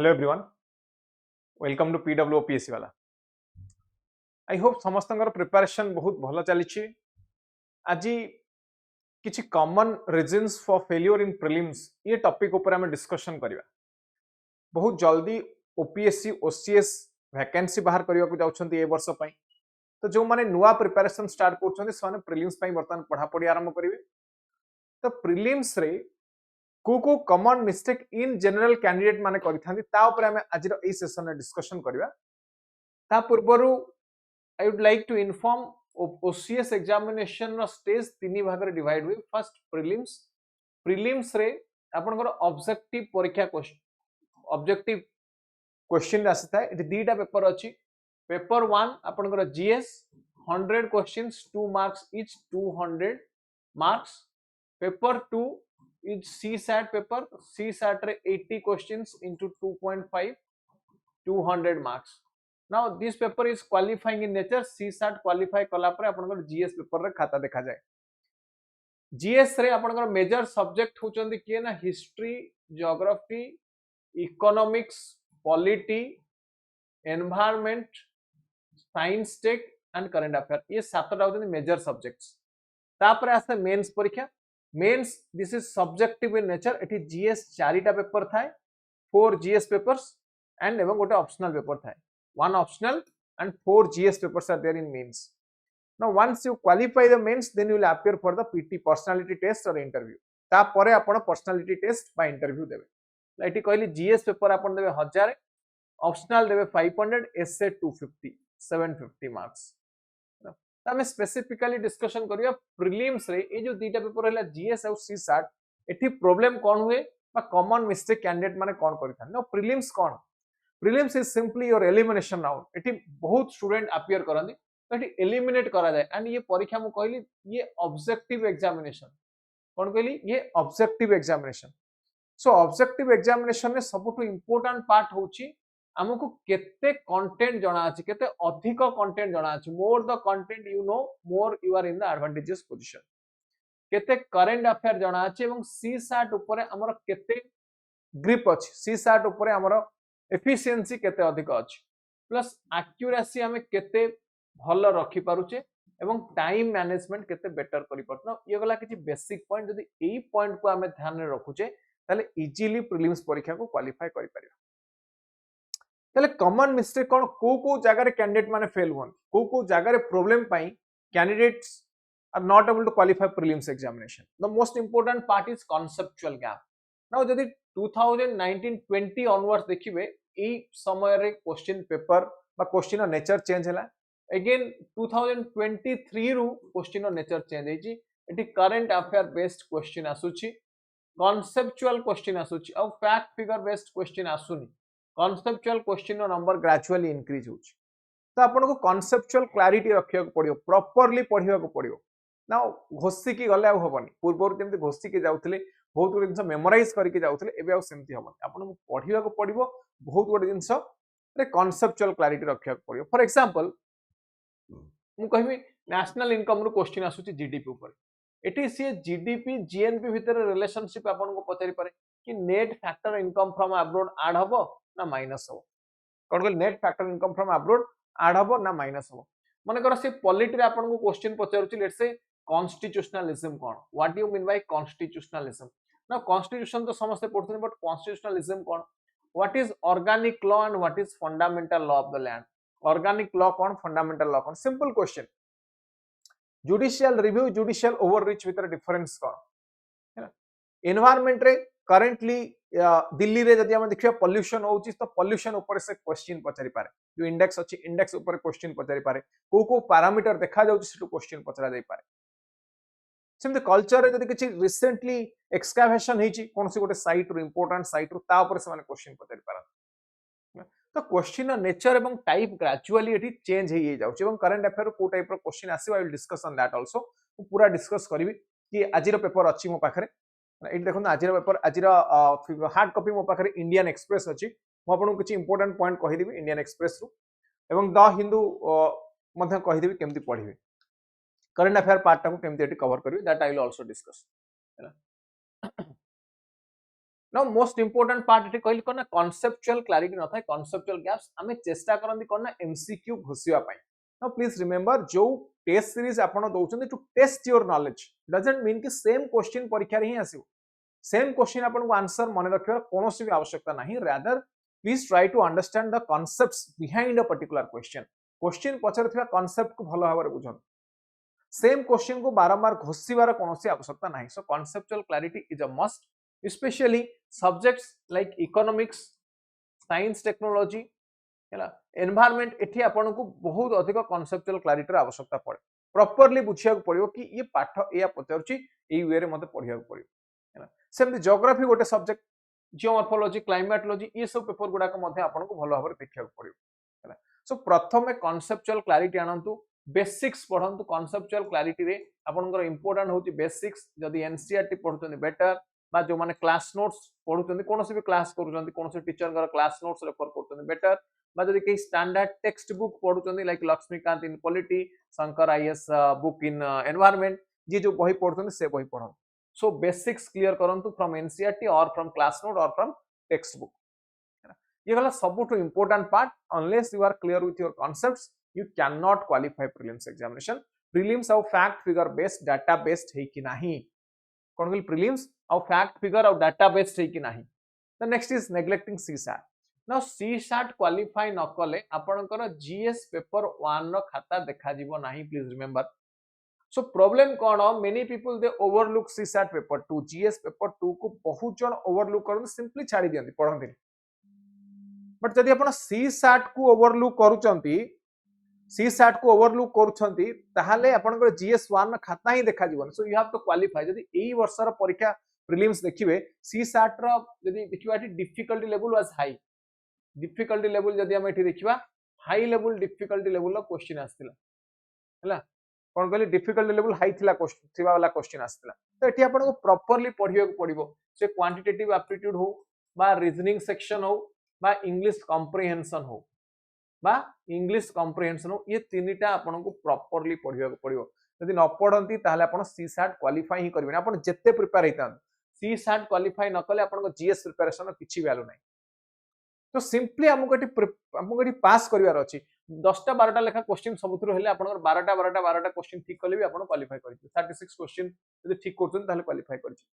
Hello everyone, welcome to PW OPSC वाला। I hope समस्त preparation बहुत भल चली। आज किछि common reasons for failure in prelims ये टॉपिक ऊपर हमें डिस्कशन करवा। बहुत जल्दी ओपीएससी ओसीएस वैकेंसी बाहर करने को जाउछंती ए वर्ष पई। तो जो माने नुआ प्रिपरेशन स्टार्ट करछंती से प्रीलिम्स पई वर्तमान पढ़ापढ़ी आरंभ करिवे। तो प्रीलिम्स रे को common mistake in general candidate माने करिथांती ता ऊपर हमें आज ए सेशन में डिस्कशन करवा। ता पूर्वरु I would like to inform OCS examination रो स्टेज तीन भाग रे डिवाइड हुए। First prelims. प्रीलिम्स रे आपनकर ऑब्जेक्टिव परीक्षा क्वेश्चन ऑब्जेक्टिव क्वेश्चन आसी था। एटी दीटा पेपर अछि। पेपर 1 आपनकर GS 100 questions 2 marks each 200 marks. Paper 2 is CSAT paper. CSAT रे 80 questions into 2.5 200 marks. Now this paper is qualifying in nature. CSAT qualify कला पर आपनकर GS पेपर रे खाता देखा जाए। GS रे आपनकर मेजर सब्जेक्ट होचंदी किए ना history, geography, economics, polity, environment, science tech and current affair. ये सातटा होचंदी मेजर सब्जेक्ट्स। तापर आसे मेंस परीक्षा। Mains this is subjective in nature. एठी GS चारिटा पेपर थाए, 4 GS पेपर्स एंड एवं गोटे ऑप्शनल पेपर थाए। One optional and 4 GS papers are there in mains. Now once you qualify the mains, then you will appear for the PT personality test or interview. ता परे आपण personality test बा interview देबे। एठी कहली GS paper आपण देबे 1000, optional देबे 500, essay 250, 750 मार्क्स। त हमें स्पेसिफिकली डिस्कशन करिया प्रीलिम्स रे ए जो दीटा पेपर हैला GS और CSAT। एठी प्रॉब्लम कोन हुए बा कॉमन मिस्टेक कैंडिडेट माने कोन करिथान। नो प्रीलिम्स कोन? Prelims is simply your elimination round. एटी बहुत स्टूडेंट अपियर करंदी तो एटी एलिमिनेट करा जाए। एंड ये परीक्षा मु कहली ये ऑब्जेक्टिव एग्जामिनेशन। कोन कहली? ये ऑब्जेक्टिव एग्जामिनेशन। सो ऑब्जेक्टिव एग्जामिनेशन में सबटु इंपोर्टेंट पार्ट होची हमकु केते कंटेंट जणा अछि, केते अधिक कंटेंट जणा अछि। More the content you know, more you are in the advantages position. केते करंट अफेयर जणा अछि एवं CSAT ऊपर हमर केते ग्रिप अछि, CSAT ऊपर हमर एफिशिएंसी केते अधिक अछि, प्लस एक्यूरेसी हमें केते भल रखी पारुचे एवं टाइम मैनेजमेंट केते बेटर करि परत। ये गला किछि बेसिक पॉइंट। जदि एई पॉइंट को हमें ध्यान रे रखुचे ताले इजीली प्रीलिम्स परीक्षा को क्वालिफाई करि परिबा। ताले कॉमन मिस्टेक कोन को जगह रे कैंडिडेट माने फेल होन, को जगह रे प्रॉब्लम पई candidates are not able to qualify prelims examination. The most important part is conceptual gap. Now जदि 2019-20 ऑनवर्ड्स देखिबे ई समय रे क्वेश्चन पेपर बा क्वेश्चन नेचर चेंज हैला। अगेन 2023 रु क्वेश्चन नेचर चेंज हेची। एटी करंट अफेयर बेस्ड क्वेश्चन आसुची, conceptual क्वेश्चन आसुची और फैक्ट फिगर बेस्ड क्वेश्चन आसुनी। conceptual क्वेश्चन रो नंबर ग्रेजुअली इंक्रीज होची। तो आपन को conceptual क्लैरिटी रखिया को पड़ियो, प्रॉपर्ली पढ़िया को पड़ियो। नाउ घोसी की गले आ हबनी। पूर्व जेमति घोसी के जाउथले बहुत गुड जिनस मेमोराइज करके जाउथले, एबे आ सेमति हबनी। आपन को पढ़िया को पड़ियो, बहुत गुड जिनस रे conceptual क्लैरिटी रखिया को पड़ियो। फॉर एग्जांपल मु कहबी नेशनल इनकम रो क्वेश्चन आसुची जीडीपी ऊपर। एटी सी जीडीपी जीएनपी भितर रिलेशनशिप आपन को पचारि पारे कि net factor income from abroad add हबो ना माइनस हबो। कोन कहल net factor income from abroad add हबो ना माइनस हबो। माने कर से पॉलिटी रे आपन को क्वेश्चन पचारुची, लेट्स से कॉन्स्टिट्यूशनलिज्म कोन, what do you mean by constitutionalism. ना कॉन्स्टिट्यूशन तो समस्त पढ़थुनी, बट कॉन्स्टिट्यूशनलिज्म कोन, what is organic law and what is fundamental law of the land. Organic law कोन, फंडामेंटल लॉ कोन। Simple question. Judicial review judicial overreach भीतर difference कोन है ना। एनवायरनमेंट रे करेंटली दिल्ली रे जदि हम देखिया पोल्यूशन होउची तो पोल्यूशन ऊपर से क्वेश्चन पचारि पारे। जो इंडेक्स अछि इंडेक्स ऊपर क्वेश्चन पचारि पारे। को पैरामीटर देखा जाउची सेटु क्वेश्चन पचरा जाई पारे। सेमते कल्चर रे जदि किछि रिसेंटली एक्सकैवेशन हेची कोनसी गोटे साइट रो इंपोर्टेंट साइट रो ता ऊपर से माने क्वेश्चन पचारि पारा। तो क्वेश्चन नेचर एवं टाइप ग्रेजुअली एठी चेंज हे जाउची एवं करंट अफेयर को टाइप रो क्वेश्चन आसी। I will discuss on that also. मु पूरा डिस्कस करबी कि आजिरो पेपर अछि मो पाखरे। एठी देखो आजिरो पेपर आजिरो हार्ड कॉपी मो पाखरे इंडियन एक्सप्रेस अछि। मु आपन किछि इंपोर्टेंट पॉइंट कहि देबी इंडियन एक्सप्रेस रो एवं द हिंदू मध्ये कहि देबी केमति पढिबे। करंट अफेयर पार्ट टाको केमति एठी कवर करबी that I will also discuss. ना मोस्ट इंपोर्टेंट पार्ट एठी कहली कोन कॉन्सेप्चुअल क्लैरिटी न थाए कॉन्सेप्चुअल गैप्स हमें चेष्टा करंदी कोन एमसीक्यू घोषिया पई नाउ प्लीज रिमेंबर जो टेस्ट सीरीज आपण दोउछन to test your knowledge doesn't mean कि सेम क्वेश्चन परीक्षा रे ही आसीबो सेम क्वेश्चन आपण को आंसर मन रखिबार कोनोसी भी आवश्यकता नहीं rather please try to understand the concepts behind a particular question पछर थिबा कॉन्सेप्ट को भलो भाबरे बुझन सेम क्वेश्चन को बारंबार घोषिबार कोनोसी आवश्यकता नहीं so conceptual clarity is a must specially subjects like economics science technology है एनवायरनमेंट एठी आपण को बहुत अधिक कॉन्सेप्चुअल क्लैरिटी आवश्यकता पड़े प्रॉपर्ली बुझिया पड़ियो कि ये पाठ या पचारुची एई वे रे मते पढ़िया पड़ियो है सेमति ज्योग्राफी गोटे सब्जेक्ट जियोमॉर्फोलॉजी क्लाइमेटोलॉजी ये सब पेपर गुडा को मते आपण को भलो भाबरे देखिया पड़ियो है सो प्रथमे कॉन्सेप्चुअल क्लैरिटी आनंतु बेसिक्स पढ़ंतु कॉन्सेप्चुअल क्लैरिटी रे आपनकर इंपोर्टेंट होची बेसिक्स जदी एनसीईआरटी पढुचनी बेटर बा जो माने क्लास नोट्स पढुचनी कोनोसी भी क्लास करूचनी कोनोसी टीचर कर क्लास नोट्स रेफर करचनी बेटर बा जदी के स्टैंडर्ड टेक्स्ट बुक पढुचनी like Lakshmikant in polity Shankar IAS book in environment जे जो बही पढुचनी से बही पढन सो बेसिक्स क्लियर करंतु फ्रॉम एनसीईआरटी और फ्रॉम क्लास नोट और फ्रॉम टेक्स्ट बुक ये गला सबुठु important part unless you are clear with your concepts you cannot qualify prelims examination prelims ଆଉ fact figure based data based है कि नहीं कौन कहल prelims ଆଉ fact figure ଆଉ data based है कि नहीं the next is neglecting CSAT now CSAT qualify न कले आपनकर GS पेपर 1 रो खाता देखा जीवो नहीं please remember so problem cone many people they overlook CSAT paper 2 GS paper 2 को बहुत जन overlook करन सिंपली छाडी दियंती पढंती बट जदी आपण CSAT को overlook करूचंती CSAT को ओवरलुक करूछंती ताहाले आपनकर GS1 खाता ही देखा जीवन so you have to qualify जदी एई वर्षर परीक्षा प्रीलिम्स देखिबे CSAT रो जदी देखिबा difficulty level was high difficulty level जदी हम एठी देखिबा हाई लेवल डिफिकल्टी लेवल रो क्वेश्चन आस्तिला हला कोन कहली डिफिकल्टी लेवल हाई थिला क्वेश्चन थिबा वाला क्वेश्चन आस्तिला तो एठी आपन को प्रॉपर्ली पढियो पड़िबो से क्वांटिटेटिव एप्टीट्यूड हो बा रीजनिंग सेक्शन हो बा इंग्लिश कॉम्प्रिहेंशन हो बा इंग्लिश कॉम्प्रिहेंशन ये तीनटा आपन को प्रॉपर्ली पढिया पड़ियो यदि न पढंती ताहले आपन CSAT क्वालिफाई ही करबे आपन जत्ते प्रिपेयर हेतान CSAT क्वालिफाई न कले आपन को GS प्रिपरेशन किछि वैल्यू नै तो सिंपली हमको एटी पास करिवार अछि 10टा 12टा लेखा क्वेश्चन सबुथुर हेले आपन 12टा क्वेश्चन ठीक कले भी आपन क्वालिफाई करिछि 36 क्वेश्चन यदि ठीक करछन ताहले क्वालिफाई करिछि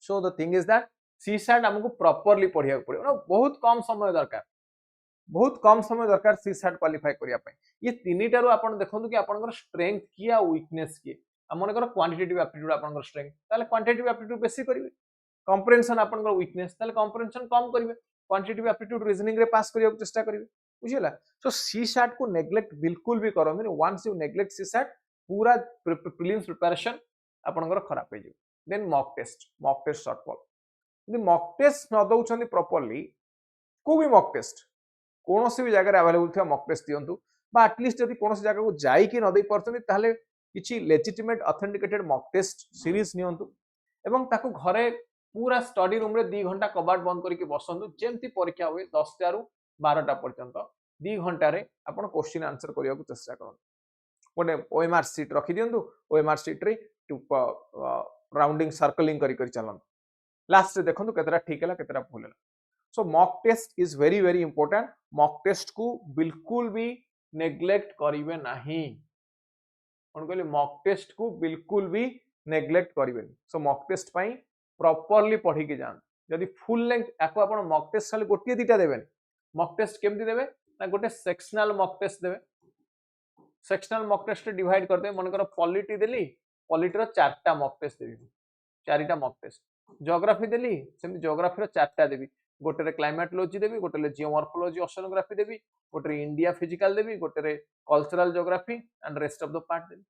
so the thing is that CSAT हमको प्रॉपर्ली पढिया पड़ियो ना बहुत कम समय दरकार CSAT क्वालिफाई करिया पय ये तीनटा रो आपण देखंतु कि आपनकर स्ट्रेंथ की आ वीकनेस की हमनकर क्वांटिटेटिव एप्टीट्यूड आपनकर स्ट्रेंथ ताले क्वांटिटेटिव एप्टीट्यूड बेसी करिवे कंप्रिहेंशन आपनकर वीकनेस ताले कंप्रिहेंशन कम करिवे क्वांटिटेटिव एप्टीट्यूड रीजनिंग रे पास करिया चेष्टा करिवे बुझिला सो CSAT को नेग्लेक्ट बिल्कुल भी करंदिनी वंस यू नेग्लेक्ट CSAT पूरा प्रीलिम्स प्रिपरेशन आपनकर खराब हो जाय देन मॉक टेस्ट शॉर्टफॉल यदि मॉक टेस्ट न दउछंदी प्रॉपर्ली को भी मॉक टेस्ट कौन सी भी जगह अवेलेबल थी मॉक टेस्ट दियंतु बा एटलीस्ट यदि कौन सी जगह को जाई कि न दे परछंती ताहले किछि legitimate authenticated mock test series नियंतु एवं ताको घरे पूरा स्टडी रूम रे 2 घंटा कबाट बंद करके बसंतु जेमती परीक्षा होए 10 टा रु 12 टा पर्यंत 2 घंटा रे आपण क्वेश्चन आंसर करिया को चेष्टा करन ओने ओएमआर शीट रखि दियंतु ओएमआर शीट रे राउंडिंग सर्कलिंग करी चलन लास्ट रे देखंतु केतरा ठीक हैला केतरा भूल हैला so mock test is very very important mock test को बिल्कुल भी नेग्लेक्ट करिवे नाही कोन कहले मॉक टेस्ट को बिल्कुल भी नेग्लेक्ट करिवे सो मॉक टेस्ट पई प्रॉपर्ली पढी के जान यदि फुल लेंथ एको आपण मॉक टेस्ट खाली गोटिए दिटा देबेन मॉक टेस्ट केमति देबे ना गोटे सेक्शनल मॉक टेस्ट देबे सेक्शनल मॉक टेस्ट डिवाइड कर दे मन कर पॉलिटी देली पॉलिटी रो 4टा मॉक टेस्ट देबी 4टा मॉक टेस्ट ज्योग्राफी देली सेम ज्योग्राफी रो 4टा देबी गोटे रे क्लाइमेटोलॉजी देबी गोटे रे जियोमॉर्फोलॉजी ओशनोग्राफी देबी गोटे रे इंडिया फिजिकल देबी गोटे रे cultural geography and rest of the part Devi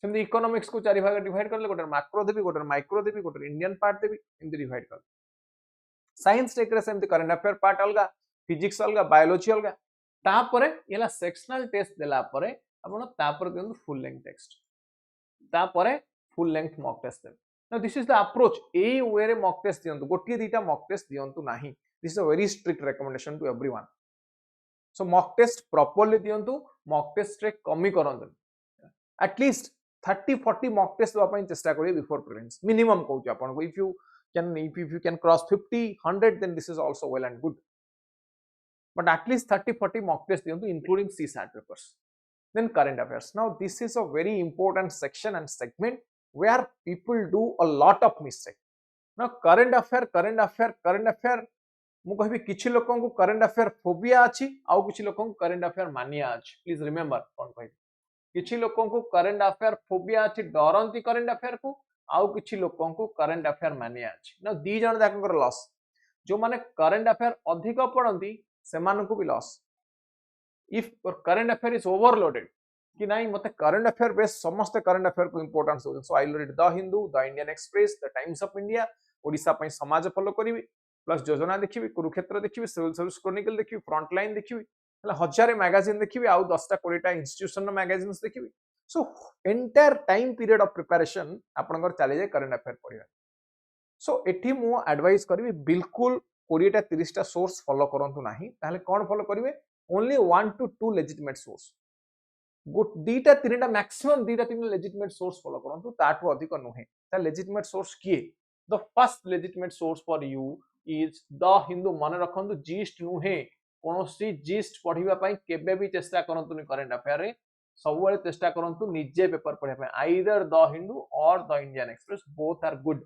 same economics को 4 भाग डिवाइड करले गोटे मैक्रो देबी गोटे माइक्रो देबी गोटे इंडियन पार्ट देबी एमती डिवाइड कर साइंस टेक रे सेम करंट अफेयर पार्ट अलगा फिजिक्स अलगा बायोलॉजी अलगा तापरे येला सेक्शनल टेस्ट देला परे आपण तापर देन फुल लेंथ टेक्स्ट तापरे फुल लेंथ मॉक टेस्ट देबे now this is the approach a way re mock test diyantu gotiye dita mock test diyantu nahi this is a very strict recommendation to everyone so mock test properly diyantu mock test re kami karantu at least 30 40 mock test dwa pai chesta kariye before prelims minimum कहूची आपन को if you if you can cross 50, 100, then this is also well and good. But at least 30-40 mock tests including CSAT papers. Then current affairs. Now this is a very important section and segment where people do a lot of mistake. Now current affair ମୁଁ କହିବି କିଛି ଲୋକଙ୍କୁ current affair phobia ଅଛି ଆଉ କିଛି ଲୋକଙ୍କୁ current affair mania ଅଛି. Please remember କ'ଣ କହିବି. କିଛି ଲୋକଙ୍କୁ current affair phobia ଅଛି, ଡରନ୍ତି current affair को, ଆଉ କିଛି ଲୋକଙ୍କୁ current affair mania ଅଛି. Now ଦି ଜଣ ଯାକଙ୍କର ଲସ୍. जो माने current affair अधिक पढ़ନ୍ତି ସେମାନଙ୍କୁ ବି loss. If current affair is overloaded कि नहीं मते current affair बेस समस्त current affair को importance दो. So I will read the Hindu, the Indian Express, the Times of India, Odisha ପାଇଁ समाज फॉलो करिवि, प्लस योजना देखिवि, कुरुक्षेत्र देखिवि, सिविल सर्विस क्रॉनिकल देखिवि, फ्रंट लाइन देखिवि, हला हजार मैगजीन देखिवि, आउ 10 टा 20 टा इंस्टीट्यूशन मैगजीन्स देखिवि. So entire time period of preparation आपनकर चले जाय करंट अफेयर पढिबा. सो एठी मु एडवाइस करिवि बिल्कुल 20 टा 30 टा सोर्स फॉलो करंतु नाही. ताले कोन फॉलो करिवे? Only 1 to 2 legitimate source. दीटा 3 टा मैक्सिमम दीटा 3 लेजिटिमेट सोर्स फॉलो करंतु, ताठू अधिक नुहे. ता लेजिटिमेट सोर्स किए? The first legitimate source for you is the Hindu. मन रखंतु जीस्ट नुहे, कोनोसी जीस्ट पढिबा पई केबे भी चेष्टा करंतु नि करंट अफेयर रे. सब बेले चेष्टा करंतु निजे पेपर पढिबा पई. आइदर द हिंदू और the Indian Express, both are good.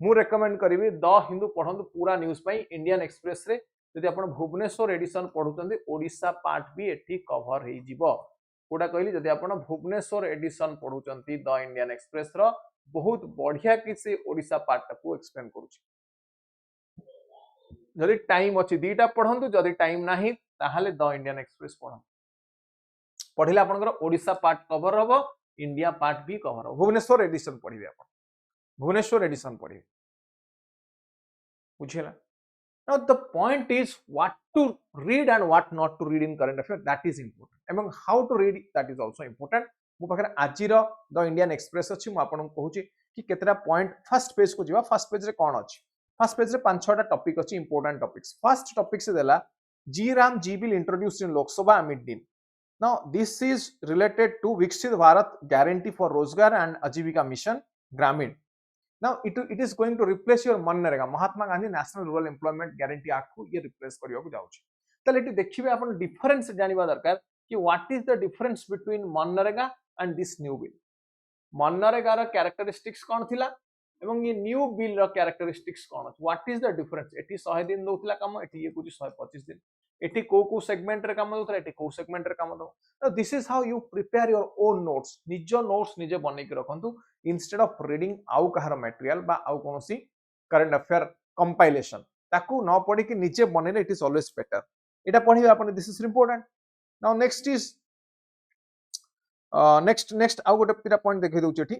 मु रेकमेंड करिवि द हिंदू पढंतु पूरा न्यूज पई. इंडियन एक्सप्रेस रे जदि आपण भुवनेश्वर एडिशन पढुचंदी, ओडिशा पार्ट भी एठी कवर हेइ जिवो. कोडा कहली जदि आपण भुवनेश्वर एडिशन पढुचंती द इंडियन एक्सप्रेस रो, बहुत बढ़िया कि से ओडिशा पार्ट को एक्सप्लेन करूची. जदि टाइम अछि दीटा पढंतु, जदि टाइम नाही ताहाले द इंडियन एक्सप्रेस पढंतु. पढिला आपनकर ओडिशा पार्ट कवर हबो, इंडिया पार्ट भी कवर हबो. भुवनेश्वर एडिशन पढिबे आपण, भुवनेश्वर एडिशन पढिबे. बुझिला? Now the point is what to read and what not to read in current affairs, that is important. Among how to read it, that is also important. मु पाखरे आजिरो the Indian express अछि. मु आपन कहूची कि केतरा point first page को जिवा. First page रे कोन अछि? फर्स्ट पेज रे 5-6 टा टॉपिक अछि, इंपोर्टेंट टॉपिक्स. फर्स्ट टॉपिक से देला G RAM G bill introduced in Lok Sabha amid din. Now this is related to Viksit Bharat Guarantee for Rozgar and Ajivika Mission Gramin. Now it is going to replace your MNREGA. Mahatma Gandhi national rural employment guarantee act को ये replace करियो को जाउची. तले eighty देखिबे आपण difference जानिबा दरकार कि what is the difference between मनरेगा एंड दिस न्यू बिल. मनरेगा रो कैरेक्टरिस्टिक्स कोन थिला एवं ये न्यू बिल रो कैरेक्टरिस्टिक्स कोन अछि? What is the difference? एटी 100 दिन दोथिला काम, एटी ये कुछ 125 दिन. एटी को सेगमेंट रे काम दोथला, एटी को सेगमेंट रे काम दो. Now this is how you prepare your own notes. निजो नोट्स निजे बनै के रखंतु instead of reading आउ कहार मटेरियल बा आउ कोनोसी करंट अफेयर कंपाइलेशन ताकू न पढी कि निजे बनेले इट इज ऑलवेज बेटर. एटा पढिबा आपण. This is important. Now next is next आउ गोटे पिरा पॉइंट देखै दउची एठी.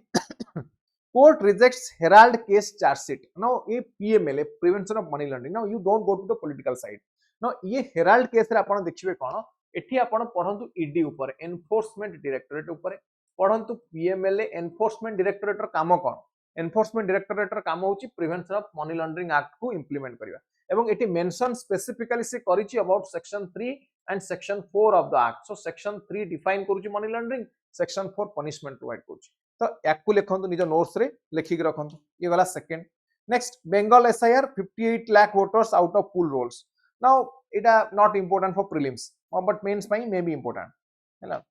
Court rejects Herald case chargesheet. Now a PML prevention of money laundering. Now you don't go to the political side. नाउ ये हेराल्ड केस रे आपण देखिबे कोन एठी आपण पढंतु ईडी ऊपर, एनफोर्समेंट डायरेक्टरेट ऊपर पढंतु. पीएमएल एनफोर्समेंट डायरेक्टरेट रो काम कोन? एनफोर्समेंट डायरेक्टरेट रो काम होची prevention of money laundering act को इंप्लीमेंट करबा. एवं एठी मेंशन स्पेसिफिकली से करिछि about section 3 and section 4 of the act. So section 3 define करूछि money laundering, section 4 punishment provide करूछि. तो याकू लेखंतु निज नोट्स रे लेखि के रखंतु. ये वाला second. Next Bengal SIR 58 lakh voters out of poll rolls. Now इटा not important for prelims but mains पई मे बी इंपोर्टेंट हैला.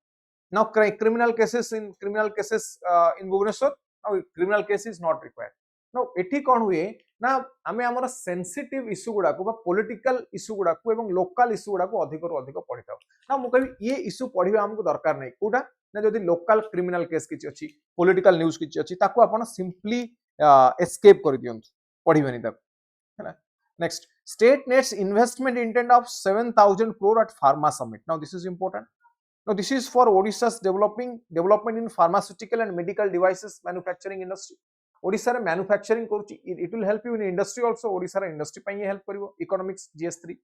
Now criminal cases in Bhubaneswar, now criminal case is not required. Now एठी कोन हुए ना आमे हमर सेंसिटिव इशू गुडा को बा पॉलिटिकल इशू गुडा को एवं लोकल इशू गुडा को अधिक रो अधिक पढिताउ. ना मु कहबी ये इशू पढिबा हमको दरकार नै. कोडा ना जदी लोकल क्रिमिनल केस किछि अछि, पॉलिटिकल न्यूज़ किछि अछि, ताको आपण सिंपली एस्केप कर दियंतु, पढिबेनी ताको हैला. Next state nets investment intent of 7000 crore at Pharma Summit. Now this is important. Now this is for Odisha's development in pharmaceutical and medical devices manufacturing industry. Odisha रे manufacturing करूची. It will help you in industry also. Odisha रे industry पई ये help करिवो. Economics GS3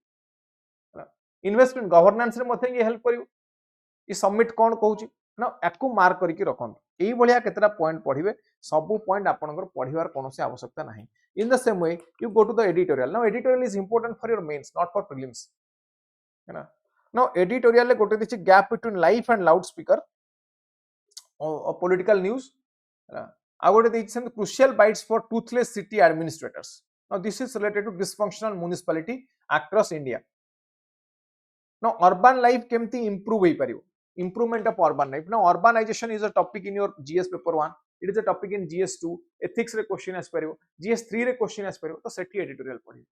investment governance रे मथे ये help करिवो. ई submit कोन कहूची ना एकु मार्क करी के रखंतु. एई बलिया केतरा पॉइंट पढिबे, सब पॉइंट आपनकर पढिबार कोनोसी आवश्यकता नाही. In the same way you go to the editorial. Now editorial is important for your mains, not for prelims. है ना. Now editorial ले गोटे दिछि gap between live and loudspeaker or political news. आ गोटे देइछन crucial bites for toothless city administrators. Now this is related to dysfunctional municipality across India. Now urban life केमती improve होई परियो, improvement of urban life. Now urbanization is a topic in your GS paper 1, it is a topic in GS2, ethics re question as paribo, GS3 re question as paribo, to seti editorial padi.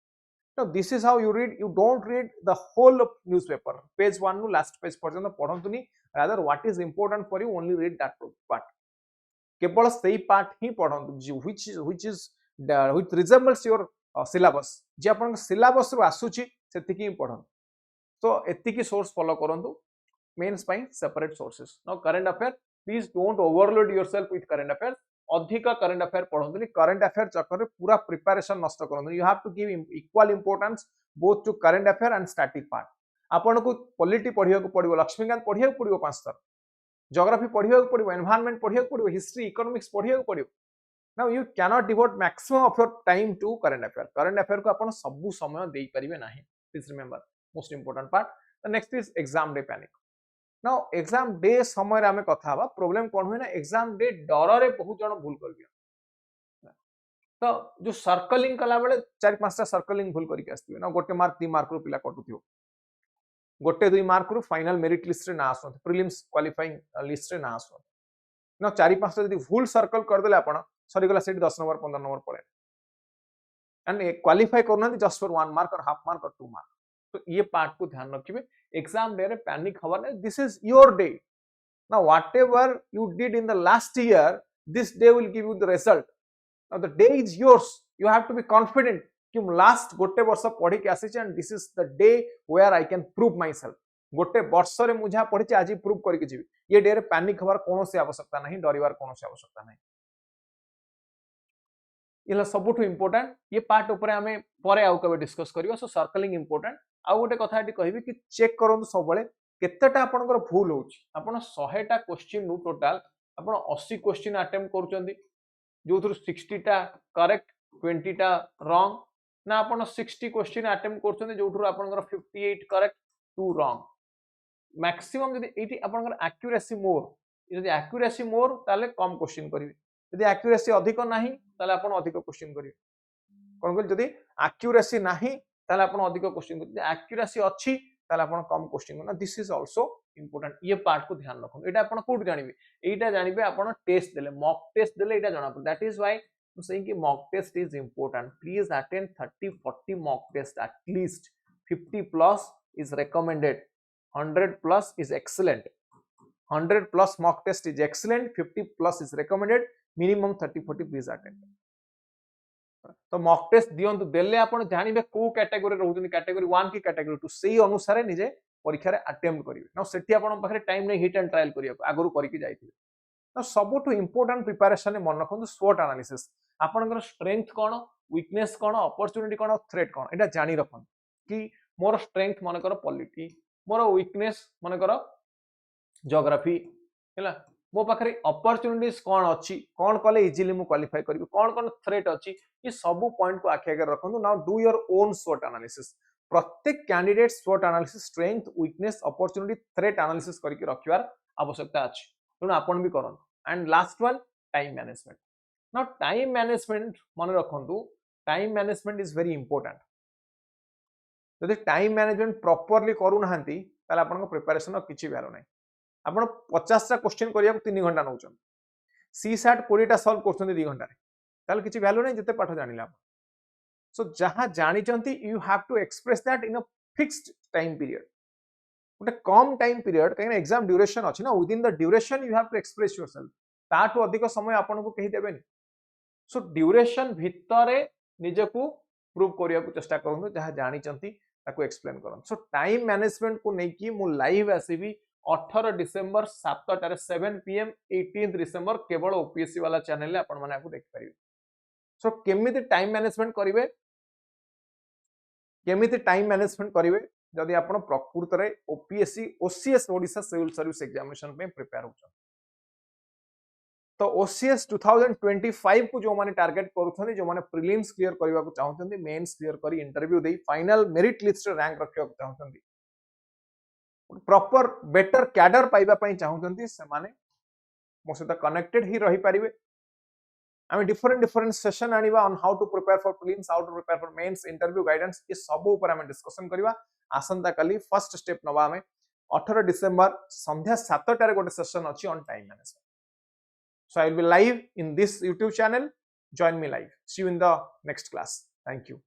Now this is how you read. You don't read the whole of newspaper page 1 to last page पर्यंत पढन्तुनी, rather what is important for you only read that part. केवल सेही part ही पढन्तु which resembles your syllabus, जे आपन syllabus रो आसुची सेतिकी पढन्तु. तो एतिकी सोर्स फॉलो करंतु. मेन्स पाई separate sources. Now current affair, please don't overload yourself with current affair. अधिक करंट अफेयर पढन्तुनी. करंट अफेयर चक्कर रे पूरा प्रिपरेशन नष्ट करंतुनी. You have to give equal importance both to current affair and static part. आपन को पॉलिटी पढिया को पड़िबो, लक्ष्मीकांत पढिया को पड़िबो 5 थर, ज्योग्राफी पढिया को पड़िबो, एनवायरनमेंट पढिया को पड़िबो, हिस्ट्री इकोनॉमिक्स पढिया को पड़िबो. Now you can not devote maximum of your time to current affair. Current affair को आपन सब समय देई परिबे नाही. Please remember most important part. The next is exam day panic. Now exam day समय रे हमें कथा हवा. प्रॉब्लम कोन होय ना, एग्जाम डे डर रे बहुत जण भूल कर दिया. तो जो सर्कलिंग कला बेले 4-5टा सर्कलिंग भूल करके आस्थिबे ना, गोटे मार्क 2 मार्क रो पिला कटुथियो, गोटे 2 मार्क रो फाइनल मेरिट लिस्ट रे ना आसो, प्रीलिम्स क्वालिफाइंग लिस्ट रे ना आसो ना. 4-5टा जदी भूल सर्कल कर देले आपण सरी गला सेट 10 नंबर 15 नंबर पड़े, एंड क्वालिफाई करना जस्ट फॉर 1 मार्क और हाफ मार्क और 2 मार्क. तो ये पार्ट को ध्यान रखिए. एग्जाम डे रे पैनिक हवा नहीं. This is your day. Now whatever you did in the last year, this day will give you the result. Now the day is yours. You have to be confident कि लास्ट गोटे वर्ष पढ़ी के आसी and this is the day where I can prove myself. गोटे वर्ष रे मु जहाँ पढ़ी आज प्रूव करके जीवी. ये डे रे पैनिक हवार कौन सी आवश्यकता नहीं, डरिवार कौन सी आवश्यकता नहीं. ये सबुठ इंपोर्टेंट. ये पार्ट ऊपर आमे परे आउ कबे डिस्कस करियो. सो सर्कलिंग इंपोर्टेंट. आ गोटे कथा एटी कहबी कि चेक करंतु सब बेले केतेटा आपनकर भूल होउची. आपण 100टा क्वेश्चन नु टोटल आपण 80 क्वेश्चन अटेम्प्ट करूचंदी, जोथुर 60टा करेक्ट 20टा रॉन्ग, ना आपण 60 क्वेश्चन अटेम्प्ट करूचंदी जोथुर आपनकर 58 करेक्ट 2 रॉन्ग. मैक्सिमम जदी एटी आपनकर एक्यूरेसी मोर, जदी एक्यूरेसी मोर ताले कम क्वेश्चन करिवे, जदी एक्यूरेसी अधिक नाही ताले आपण अधिक क्वेश्चन करिवे. कोन कोन जदी एक्यूरेसी नाही ताले आपण अधिक क्वेश्चन करिवे, जदी एक्यूरेसी अछि ताले आपण कम क्वेश्चन करना. This is also important. ये पार्ट को ध्यान रखो. एटा आपण कोड जानिबे, एटा जानिबे आपण टेस्ट देले, मॉक टेस्ट देले एटा जाना पड़े. That is why I'm saying कि mock test is important. Please attend 30-40 mock test at least. 50 plus is recommended. 100 plus is excellent. 100 plus mock test is excellent. 50 plus is recommended. Minimum 30-40 please attend. तो mock test दियंतु देले आपण जानिबे को category रहउतनी, category 1 की category 2 सेही अनुसार निजे परीक्षा रे अटेम्प्ट करिवे. नाउ सेठी आपण पाखरे टाइम नै हिट एंड ट्रायल करिया आगरु करिकि जाइथिबे. ना सबुठ इंपोर्टेंट प्रिपरेशन मन रखु SWOT एनालिसिस. आपनकर स्ट्रेंथ कोन, वीकनेस कोन, अपॉर्चुनिटी कोन, थ्रेट कोन, एटा जानि रखन कि मोर स्ट्रेंथ मनकर पॉलिटी, मोर वीकनेस मनकर ज्योग्राफी हैला, मो पाखरे अपॉर्चुनिटीज कोन अछि, कोन कले इजीली मु क्वालिफाई करबी, कोन थ्रेट अछि, ये सब पॉइंट को आखि आगे रखन. Now do your own SWOT analysis. प्रत्येक candidate SWOT analysis strength, weakness, opportunity, threat analysis करके रखिवार आवश्यकता अछि. तेणु आपण भी करन. And last one, time management. Now time management मन रखंतु. Time management is very important. यदि टाइम मैनेजमेंट प्रॉपर्ली करू नाहंती ताले आपन प्रिपरेशन किछि वैल्यू नै. आपण 50टा क्वेश्चन करिया 3 घंटा नउचन, CSAT 20टा सॉल्व करछन 2 घंटा रे, ताले किछि वैल्यू नै जते पाठ जानिला. सो जहां जानिचंती you have to express that in a fixed time period. गोटे कम टाइम पीरियड कहीं एग्जाम ड्यूरेशन अच्छी ना, within the duration you have to express yourself. ताठू अधिक समय आपन को कहि देबेनी. सो ड्यूरेशन भितरे निजको प्रूव करिया को चेष्टा करनु, जहां जानि चंती ताको एक्सप्लेन करन. सो टाइम मैनेजमेंट को नै कि मु लाइव आसीबी 18 डिसेंबर 7 टारे 7 PM 18 डिसेंबर केवल OPSC वाला चैनल ले आपन माने को देख परिबे. सो केमिति टाइम मैनेजमेंट करिवे, केमिति टाइम मैनेजमेंट करिवे जदि आपण प्रकृत रे OPSC OCS Odisha civil service examination पे प्रिपेयर होछन. तो OCS 2025 को जो माने टारगेट करूथनी, जो माने प्रीलिम्स क्लियर करबा को चाहउछन्ती, मेंस क्लियर करी इंटरव्यू देई फाइनल मेरिट लिस्ट रे रैंक रखिया को चाहउछन्ती, प्रॉपर बेटर कैडर पाइबा पई चाहउछन्ती, से माने मो सहित कनेक्टेड ही रही पारिबे. आम डिफरेंट सेशन आनिबा on how to prepare for prelims, how to prepare for mains, interview guidance, ये सब ऊपर आम डिस्कशन करबा। आसंता काली फर्स्ट स्टेप नबा आम 18 डिसेंबर संध्या 7 टारे गोटे सेशन अछि on time management. So I will be live in this YouTube channel. Join me live. See you in the next class. Thank you.